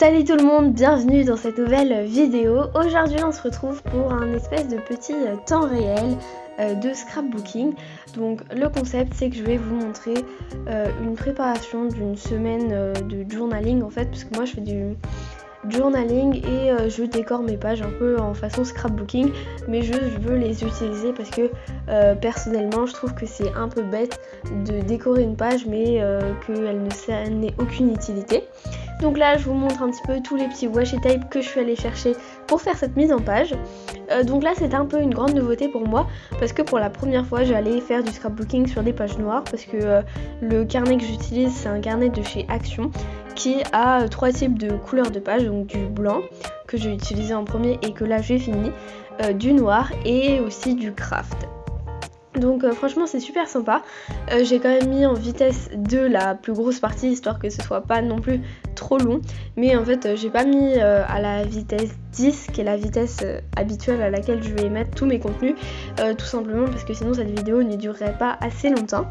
Salut tout le monde, bienvenue dans cette nouvelle vidéo. Aujourd'hui on se retrouve pour un espèce de petit temps réel de scrapbooking. Donc le concept c'est que je vais vous montrer une préparation d'une semaine de journaling en fait, parce que moi je fais du journaling et je décore mes pages un peu en façon scrapbooking, mais je veux les utiliser parce que personnellement je trouve que c'est un peu bête de décorer une page mais qu'elle n'ait aucune utilité. Donc là je vous montre un petit peu tous les petits washi tape que je suis allée chercher pour faire cette mise en page. Donc là c'est un peu une grande nouveauté pour moi parce que pour la première fois j'allais faire du scrapbooking sur des pages noires, parce que le carnet que j'utilise c'est un carnet de chez Action qui a 3 types de couleurs de page, donc du blanc que j'ai utilisé en premier et que là j'ai fini, du noir et aussi du craft. Donc franchement c'est super sympa. J'ai quand même mis en vitesse 2 la plus grosse partie histoire que ce soit pas non plus trop long, mais en fait j'ai pas mis à la vitesse 10 qui est la vitesse habituelle à laquelle je vais mettre tous mes contenus, tout simplement parce que sinon cette vidéo ne durerait pas assez longtemps.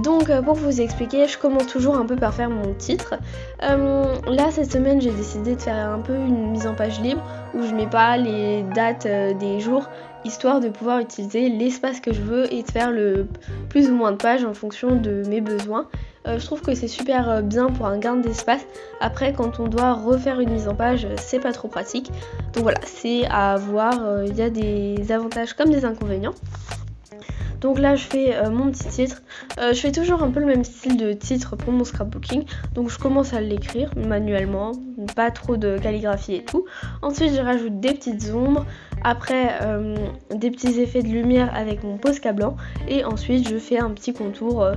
Donc pour vous expliquer, je commence toujours un peu par faire mon titre. Là cette semaine j'ai décidé de faire un peu une mise en page libre où je mets pas les dates des jours, histoire de pouvoir utiliser l'espace que je veux et de faire le plus ou moins de pages en fonction de mes besoins. Je trouve que c'est super bien pour un gain d'espace. Après quand on doit refaire une mise en page, c'est pas trop pratique. Donc voilà, c'est à voir, il y a des avantages comme des inconvénients. Donc là je fais mon petit titre, je fais toujours un peu le même style de titre pour mon scrapbooking, donc je commence à l'écrire manuellement, pas trop de calligraphie et tout. Ensuite je rajoute des petites ombres, après des petits effets de lumière avec mon Posca blanc, et ensuite je fais un petit contour,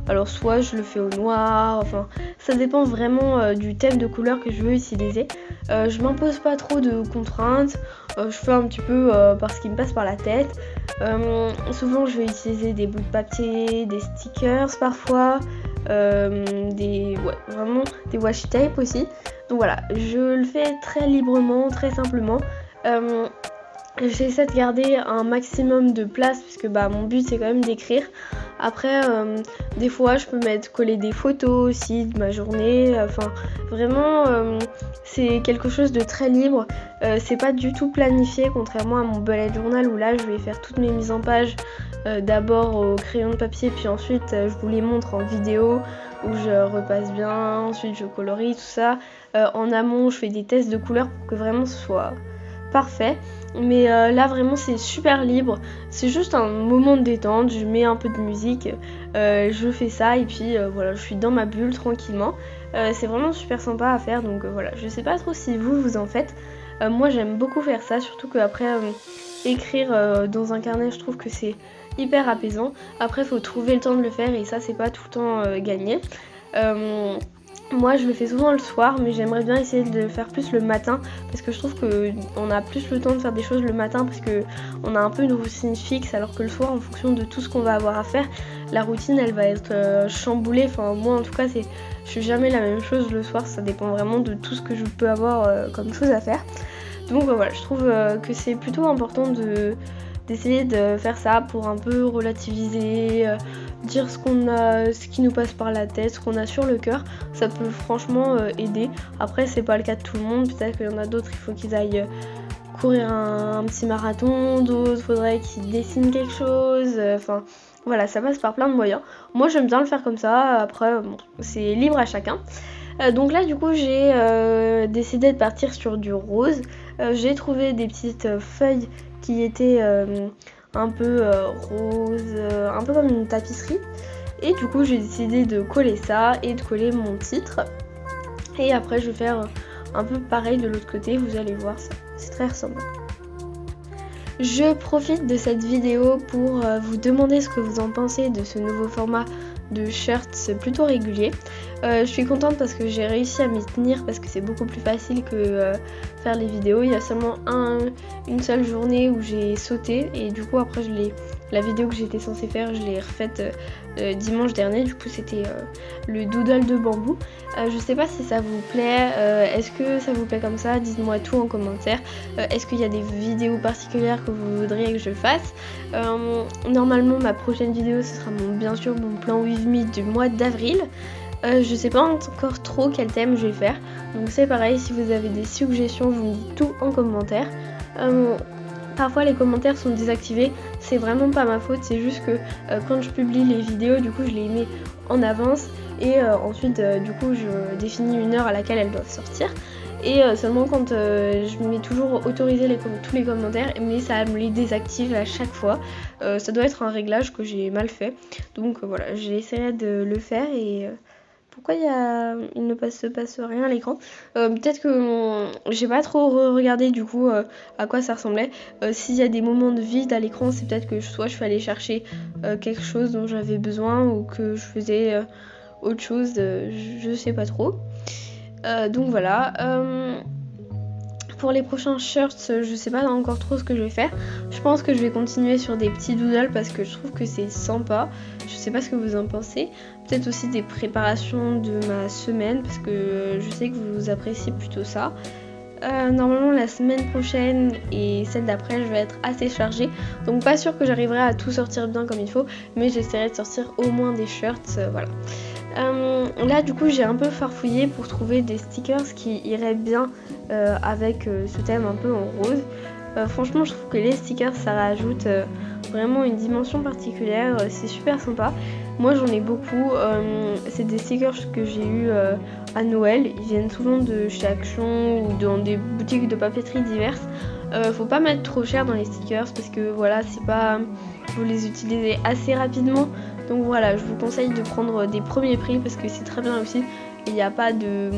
alors soit je le fais au noir, enfin ça dépend vraiment du thème de couleur que je veux utiliser. Je m'impose pas trop de contraintes, je fais un petit peu par ce qui me passe par la tête. Souvent je vais utiliser des bouts de papier, des stickers parfois, vraiment des washi tape aussi. Donc voilà, je le fais très librement, très simplement. J'essaie de garder un maximum de place puisque mon but c'est quand même d'écrire. Après des fois je peux coller des photos aussi de ma journée, enfin vraiment c'est quelque chose de très libre, c'est pas du tout planifié contrairement à mon bullet journal où là je vais faire toutes mes mises en page d'abord au crayon de papier puis ensuite je vous les montre en vidéo où je repasse bien, ensuite je colorie tout ça. En amont je fais des tests de couleurs pour que vraiment ce soit parfait, mais là vraiment c'est super libre, c'est juste un moment de détente, je mets un peu de musique, je fais ça et puis voilà, je suis dans ma bulle tranquillement. C'est vraiment super sympa à faire, donc voilà, je sais pas trop si vous en faites. Moi j'aime beaucoup faire ça, surtout qu'après écrire dans un carnet je trouve que c'est hyper apaisant. Après faut trouver le temps de le faire et ça c'est pas tout le temps gagné. Moi je le fais souvent le soir, mais j'aimerais bien essayer de le faire plus le matin parce que je trouve qu'on a plus le temps de faire des choses le matin parce qu'on a un peu une routine fixe, alors que le soir en fonction de tout ce qu'on va avoir à faire, la routine elle va être chamboulée. Enfin moi en tout cas je fais jamais la même chose le soir, ça dépend vraiment de tout ce que je peux avoir comme chose à faire. Donc voilà, je trouve que c'est plutôt important d'essayer de faire ça pour un peu relativiser, dire ce qui nous passe par la tête, ce qu'on a sur le cœur. Ça peut franchement aider. Après c'est pas le cas de tout le monde, peut-être qu'il y en a d'autres, il faut qu'ils aillent courir un petit marathon, d'autres faudrait qu'ils dessinent quelque chose, enfin voilà, ça passe par plein de moyens. Moi j'aime bien le faire comme ça, après bon, c'est libre à chacun. Donc là du coup j'ai décidé de partir sur du rose. J'ai trouvé des petites feuilles qui étaient un peu rose, un peu comme une tapisserie, et du coup j'ai décidé de coller ça et de coller mon titre, et après je vais faire un peu pareil de l'autre côté, vous allez voir ça, c'est très ressemblant. Je profite de cette vidéo pour vous demander ce que vous en pensez de ce nouveau format de shirts plutôt régulier. Je suis contente parce que j'ai réussi à m'y tenir parce que c'est beaucoup plus facile que faire les vidéos. Il y a seulement une seule journée où j'ai sauté et du coup après la vidéo que j'étais censée faire je l'ai refaite dimanche dernier. Du coup c'était le doodle de bambou. Je sais pas si ça vous plaît, est-ce que ça vous plaît comme ça? Dites-moi tout en commentaire. Est-ce qu'il y a des vidéos particulières que vous voudriez que je fasse? Normalement ma prochaine vidéo ce sera bien sûr mon plan With Me du mois d'avril. Je sais pas encore trop quel thème je vais faire, donc c'est pareil, si vous avez des suggestions, vous me dites tout en commentaire. Parfois les commentaires sont désactivés, c'est vraiment pas ma faute, c'est juste que quand je publie les vidéos, du coup je les mets en avance et ensuite du coup je définis une heure à laquelle elles doivent sortir. Et seulement quand je mets toujours autoriser tous les commentaires, mais ça me les désactive à chaque fois. Ça doit être un réglage que j'ai mal fait. Donc voilà, j'essaierai de le faire et pourquoi il ne se passe rien à l'écran. Peut-être que j'ai pas trop regardé du coup à quoi ça ressemblait. S'il y a des moments de vide à l'écran, c'est peut-être que soit je suis allée chercher quelque chose dont j'avais besoin ou que je faisais autre chose, je sais pas trop. Donc voilà. Pour les prochains shirts, je sais pas encore trop ce que je vais faire. Je pense que je vais continuer sur des petits doodles parce que je trouve que c'est sympa. Je sais pas ce que vous en pensez. Peut-être aussi des préparations de ma semaine parce que je sais que vous appréciez plutôt ça. Normalement la semaine prochaine et celle d'après je vais être assez chargée, donc pas sûr que j'arriverai à tout sortir bien comme il faut, mais j'essaierai de sortir au moins des shirts, voilà. Là du coup j'ai un peu farfouillé pour trouver des stickers qui iraient bien avec ce thème un peu en rose. Franchement je trouve que les stickers ça rajoute vraiment une dimension particulière, c'est super sympa. Moi j'en ai beaucoup, c'est des stickers que j'ai eu à Noël, ils viennent souvent de chez Action ou dans des boutiques de papeterie diverses. Faut pas mettre trop cher dans les stickers parce que voilà, c'est pas, vous les utilisez assez rapidement. Donc voilà, je vous conseille de prendre des premiers prix parce que c'est très bien aussi. Il n'y a pas de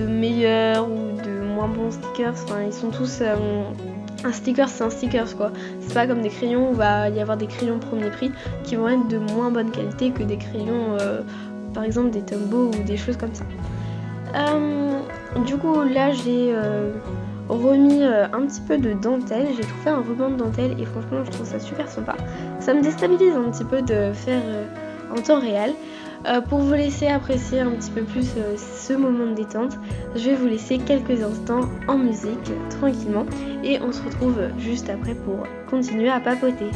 meilleurs ou de moins bons stickers, enfin ils sont tous... un sticker c'est un sticker quoi, c'est pas comme des crayons où il va y avoir des crayons premier prix qui vont être de moins bonne qualité que des crayons par exemple des Tombow ou des choses comme ça. Du coup là j'ai remis un petit peu de dentelle, j'ai trouvé un ruban de dentelle et franchement je trouve ça super sympa. Ça me déstabilise un petit peu de faire en temps réel. Pour vous laisser apprécier un petit peu plus ce moment de détente, je vais vous laisser quelques instants en musique tranquillement et on se retrouve juste après pour continuer à papoter.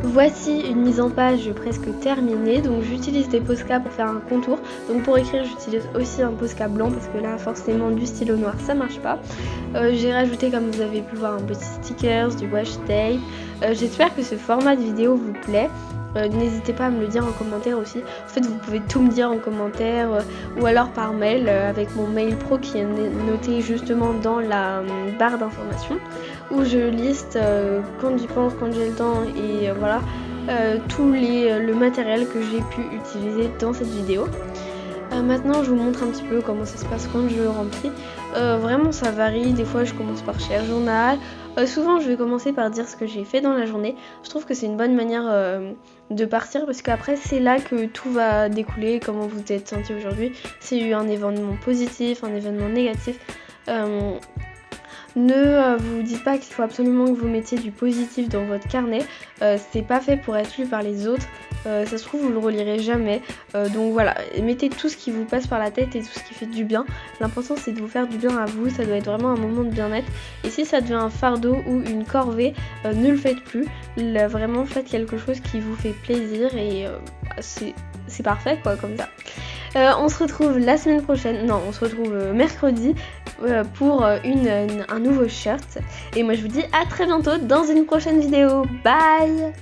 Voici une mise en page presque terminée, donc j'utilise des Posca pour faire un contour. Donc pour écrire j'utilise aussi un Posca blanc parce que là forcément du stylo noir ça marche pas. J'ai rajouté, comme vous avez pu voir, un petit stickers, du washi tape. J'espère que ce format de vidéo vous plaît. N'hésitez pas à me le dire en commentaire aussi. En fait vous pouvez tout me dire en commentaire ou alors par mail avec mon mail pro qui est noté justement dans la barre d'information où je liste quand j'y pense, quand j'ai le temps et voilà tout le matériel que j'ai pu utiliser dans cette vidéo. Maintenant je vous montre un petit peu comment ça se passe quand je le remplis. Vraiment ça varie, des fois je commence par cher journal, souvent je vais commencer par dire ce que j'ai fait dans la journée. Je trouve que c'est une bonne manière de partir parce qu'après c'est là que tout va découler, comment vous êtes senti aujourd'hui, s'il y a eu un événement positif, un événement négatif. Ne vous dites pas qu'il faut absolument que vous mettiez du positif dans votre carnet. C'est pas fait pour être lu par les autres. Ça se trouve, vous le relirez jamais. Donc voilà, mettez tout ce qui vous passe par la tête et tout ce qui fait du bien. L'important, c'est de vous faire du bien à vous. Ça doit être vraiment un moment de bien-être. Et si ça devient un fardeau ou une corvée, ne le faites plus. Vraiment, faites quelque chose qui vous fait plaisir et c'est parfait quoi, comme ça. On se retrouve la semaine prochaine, non, on se retrouve mercredi pour un nouveau shirt. Et moi je vous dis à très bientôt dans une prochaine vidéo. Bye!